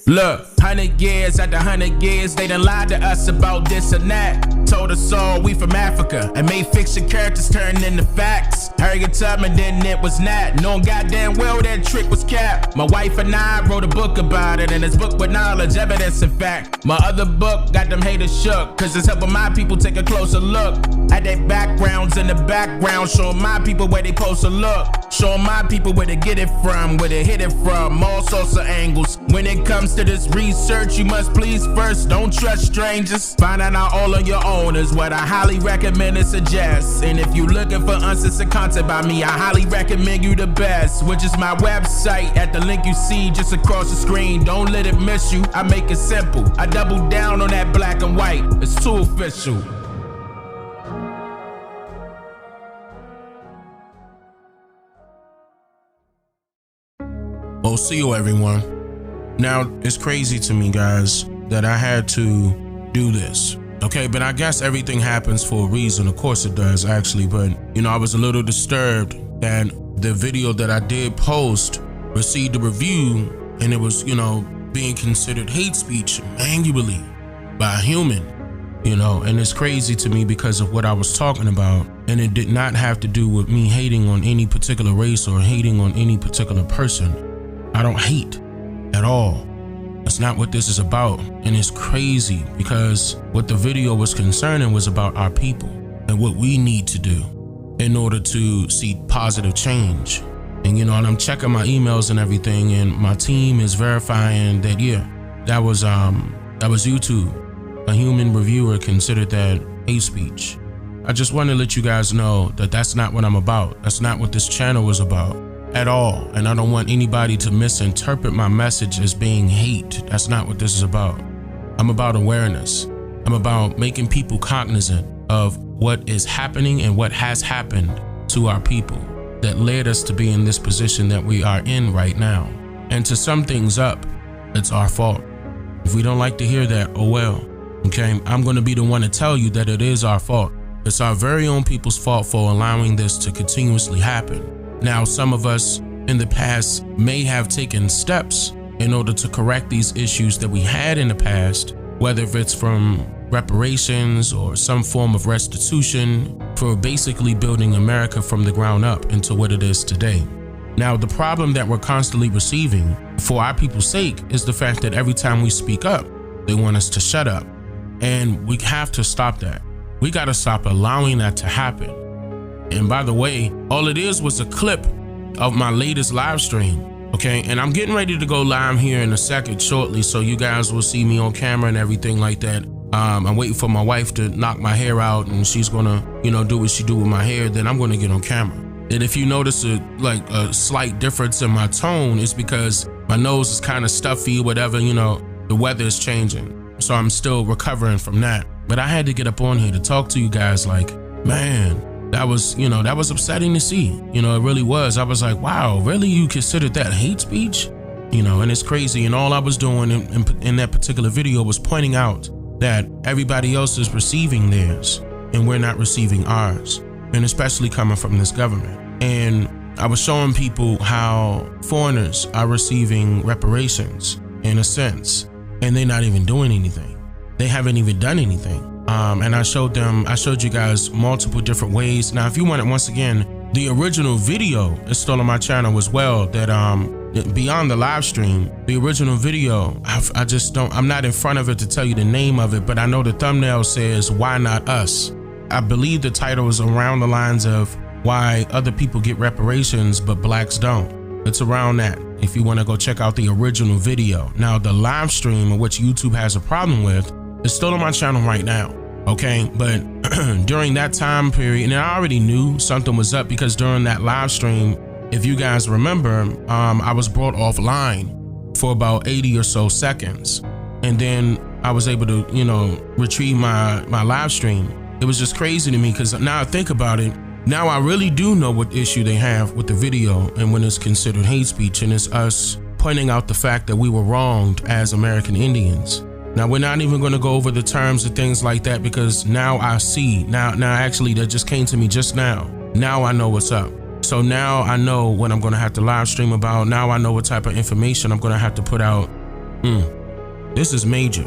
Look, 100 years after 100 years, they done lied to us about this and that. Told us all we from Africa and made fiction characters turn into facts. Harriet Tubman, then it was not. Knowing goddamn well that trick was capped. My wife and I wrote a book about it, and it's book with knowledge, evidence, and fact. My other book got them haters shook, cause it's helping my people take a closer look at their backgrounds in the background, showing my people where they supposed to look, showing my people where to get it from, where they hit it from, all sorts of angles. When it comes to this research, you must please first, don't trust strangers. Find out all on your own is what I highly recommend and suggest. And if you looking for uncensored content by me, I highly recommend you the best, which is my website at the link you see just across the screen. Don't let it miss you, I make it simple. I double down on that black and white, it's too official. Well, see you everyone. Now, it's crazy to me, guys, that I had to do this. Okay, but I guess everything happens for a reason. Of course it does, actually. But, you know, I was a little disturbed that the video that I did post received a review, and it was, you know, being considered hate speech manually by a human, you know, and it's crazy to me because of what I was talking about. And it did not have to do with me hating on any particular race or hating on any particular person. I don't hate at all. That's not what this is about. And it's crazy because what the video was concerning was about our people and what we need to do in order to see positive change. And you know, and I'm checking my emails and everything, and my team is verifying that, yeah, that was YouTube. A human reviewer considered that hate speech. I just want to let you guys know that that's not what I'm about. That's not what this channel was about at all. And I don't want anybody to misinterpret my message as being hate. That's not what this is about. I'm about awareness. I'm about making people cognizant of what is happening and what has happened to our people that led us to be in this position that we are in right now. And to sum things up, it's our fault. If we don't like to hear that, oh well. Okay, I'm going to be the one to tell you that it is our fault. It's our very own people's fault for allowing this to continuously happen. Now, some of us in the past may have taken steps in order to correct these issues that we had in the past, whether it's from reparations or some form of restitution for basically building America from the ground up into what it is today. Now, the problem that we're constantly receiving for our people's sake is the fact that every time we speak up, they want us to shut up. And we have to stop that. We got to stop allowing that to happen. And by the way, all it is was a clip of my latest live stream, okay? And I'm getting ready to go live here in a second shortly, so you guys will see me on camera and everything like that. I'm waiting for my wife to knock my hair out, and she's gonna, you know, do what she do with my hair, then I'm gonna get on camera. And if you notice a slight difference in my tone, it's because my nose is kind of stuffy or whatever, you know, the weather is changing. So I'm still recovering from that. But I had to get up on here to talk to you guys like, man, that was, you know, that was upsetting to see. You know, it really was. I was like, wow, really? You considered that hate speech? You know, and it's crazy. And all I was doing in that particular video was pointing out that everybody else is receiving theirs and we're not receiving ours. And especially coming from this government. And I was showing people how foreigners are receiving reparations in a sense, and they're not even doing anything. They haven't even done anything. And I showed you guys multiple different ways. Now, if you want it, once again, the original video is still on my channel as well, that beyond the live stream, the original video, I'm not in front of it to tell you the name of it, but I know the thumbnail says, "Why Not Us?" I believe the title is around the lines of why other people get reparations, but blacks don't. It's around that, if you want to go check out the original video. Now, the live stream, which YouTube has a problem with, is still on my channel right now, okay? But during that time period, and I already knew something was up because during that live stream, if you guys remember, I was brought offline for about 80 or so seconds. And then I was able to, you know, retrieve my live stream. It was just crazy to me because now I think about it, now I really do know what issue they have with the video and when it's considered hate speech, and it's us pointing out the fact that we were wronged as American Indians. Now, we're not even going to go over the terms and things like that because now I see, now actually that just came to me just now. Now I know what's up. So now I know what I'm going to have to live stream about. Now I know what type of information I'm going to have to put out. This is major.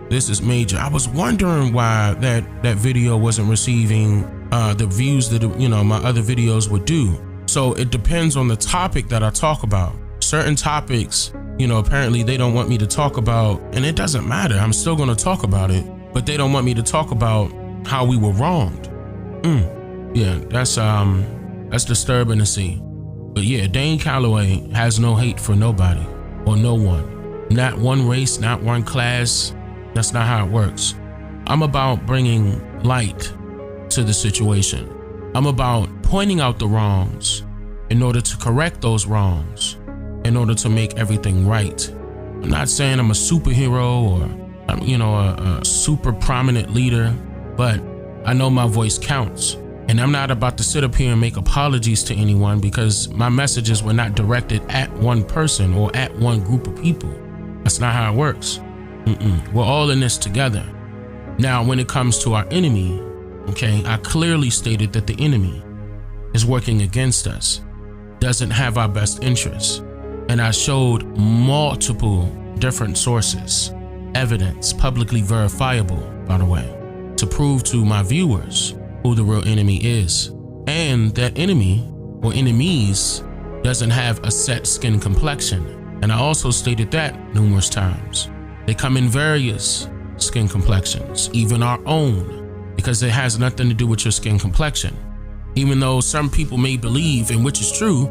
This is major. I was wondering why that video wasn't receiving the views that, my other videos would do. So it depends on the topic that I talk about. Certain topics, apparently they don't want me to talk about, and it doesn't matter. I'm still going to talk about it, but they don't want me to talk about how we were wronged. Yeah, that's disturbing to see. But yeah, Dane Calloway has no hate for nobody or no one. Not one race, not one class. That's not how it works. I'm about bringing light to the situation. I'm about pointing out the wrongs in order to correct those wrongs, in order to make everything right. I'm not saying I'm a superhero or a super prominent leader, but I know my voice counts. And I'm not about to sit up here and make apologies to anyone, because my messages were not directed at one person or at one group of people. That's not how it works. We're all in this together. Now, when it comes to our enemy, I clearly stated that the enemy is working against us, doesn't have our best interests. And I showed multiple different sources, evidence, publicly verifiable, by the way, to prove to my viewers who the real enemy is. And that enemy or enemies doesn't have a set skin complexion. And I also stated that numerous times. They come in various skin complexions, even our own, because it has nothing to do with your skin complexion. Even though some people may believe, and which is true,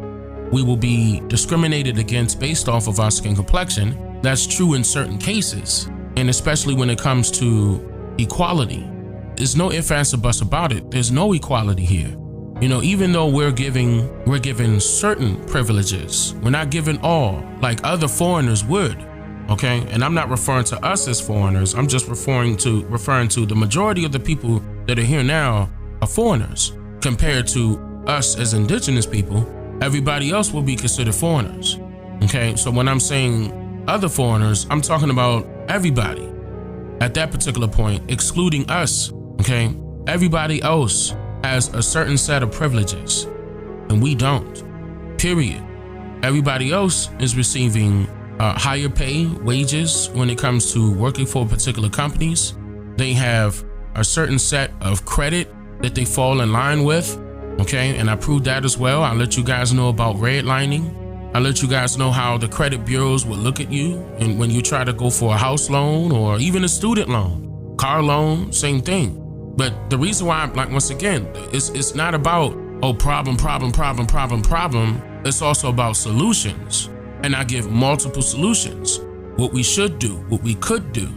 we will be discriminated against based off of our skin complexion. That's true in certain cases, and especially when it comes to equality. There's no ifs, ands, or buts about it. There's no equality here. Even though we're given certain privileges, we're not given all like other foreigners would. And I'm not referring to us as foreigners. I'm just referring to the majority of the people that are here now are foreigners. Compared to us as indigenous people, everybody else will be considered foreigners. So when I'm saying other foreigners, I'm talking about everybody at that particular point, excluding us. Everybody else has a certain set of privileges and we don't, period. Everybody else is receiving higher pay, wages when it comes to working for particular companies. They have a certain set of credit that they fall in line with, and I proved that as well. I'll let you guys know about redlining. I'll let you guys know how the credit bureaus will look at you, and when you try to go for a house loan or even a student loan, car loan, same thing. But the reason why, once again, it's not about, problem. It's also about solutions. And I give multiple solutions, what we should do, what we could do,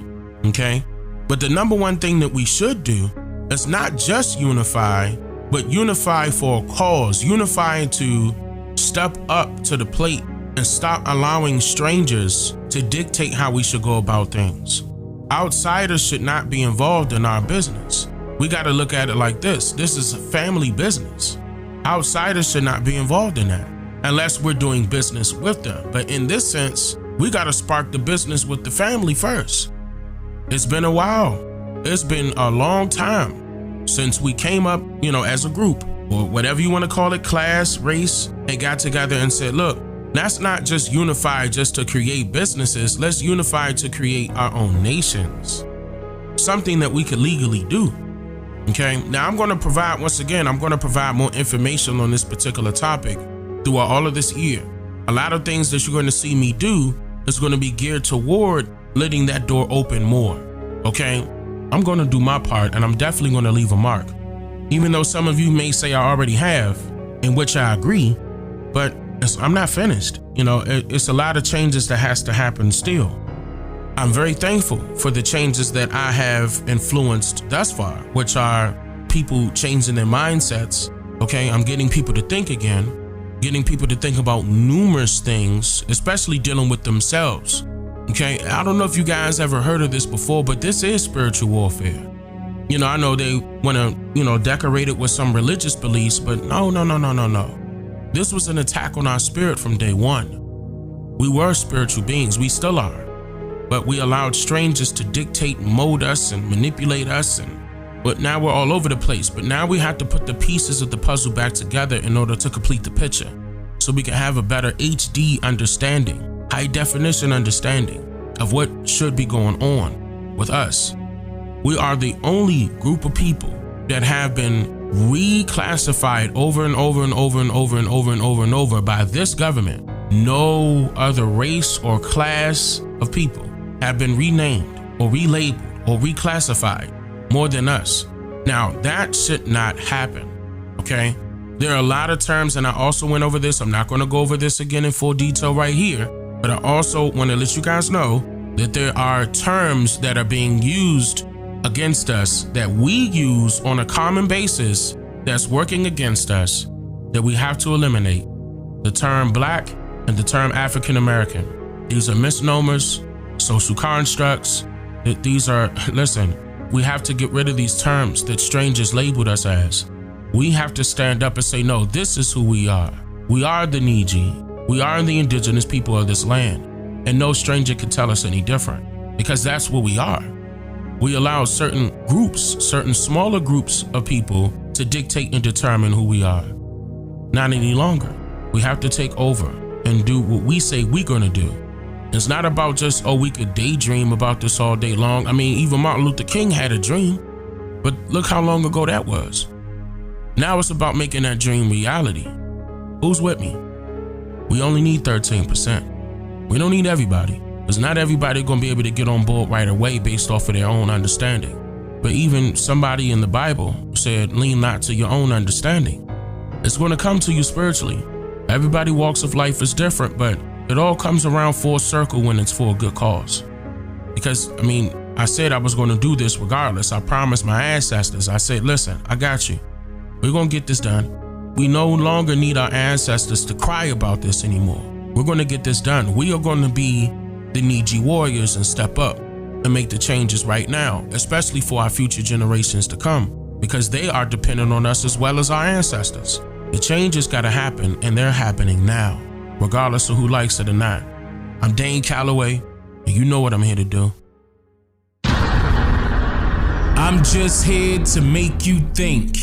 But the number one thing that we should do is not just unify, but unify for a cause, unify to step up to the plate and stop allowing strangers to dictate how we should go about things. Outsiders should not be involved in our business. We got to look at it like this. This is a family business. Outsiders should not be involved in that, unless we're doing business with them. But in this sense, we got to spark the business with the family first. It's been a while. It's been a long time since we came up, as a group, or whatever you want to call it, class, race, and got together and said, look, let's not just unify just to create businesses. Let's unify to create our own nations. Something that we could legally do. Now I'm going to provide, once again, more information on this particular topic throughout all of this year. A lot of things that you're going to see me do is going to be geared toward letting that door open more. I'm going to do my part, and I'm definitely going to leave a mark. Even though some of you may say I already have, in which I agree, but I'm not finished. It's a lot of changes that has to happen still. I'm very thankful for the changes that I have influenced thus far, which are people changing their mindsets. I'm getting people to think again, getting people to think about numerous things, especially dealing with themselves. I don't know if you guys ever heard of this before, but this is spiritual warfare. I know they want to, decorate it with some religious beliefs, but no. This was an attack on our spirit from day one. We were spiritual beings, we still are. But we allowed strangers to dictate, mold us, and manipulate us, and but now we're all over the place. But now we have to put the pieces of the puzzle back together in order to complete the picture, so we can have a better HD understanding, high definition understanding of what should be going on with us. We are the only group of people that have been reclassified over and over and over and over and over and over and over by this government. No other race or class of people have been renamed or relabeled or reclassified more than us. Now, that should not happen, okay? There are a lot of terms, and I also went over this. I'm not going to go over this again in full detail right here, but I also want to let you guys know that there are terms that are being used against us that we use on a common basis that's working against us that we have to eliminate. The term Black and the term African American. These are misnomers, social constructs. These are, listen, we have to get rid of these terms that strangers labeled us as. We have to stand up and say, no, this is who we are. We are the Niji. We are the indigenous people of this land. And no stranger can tell us any different, because that's what we are. We allow certain groups, certain smaller groups of people to dictate and determine who we are. Not any longer. We have to take over and do what we say we're gonna do. It's not about just, oh, we could daydream about this all day long. I mean, even Martin Luther King had a dream, but look how long ago that was. Now it's about making that dream reality. Who's with me? We only need 13%. We don't need everybody, because not everybody gonna be able to get on board right away based off of their own understanding. But even somebody in the Bible said, lean not to your own understanding. It's gonna come to you spiritually. Everybody walks of life is different, but it all comes around full circle when it's for a good cause. Because, I mean, I said I was gonna do this regardless. I promised my ancestors. I said, listen, I got you. We're gonna get this done. We no longer need our ancestors to cry about this anymore. We're gonna get this done. We are gonna be the Niji warriors and step up and make the changes right now, especially for our future generations to come, because they are dependent on us as well as our ancestors. The changes gotta happen, and they're happening now, regardless of who likes it or not. I'm Dane Calloway, and you know what I'm here to do. I'm just here to make you think.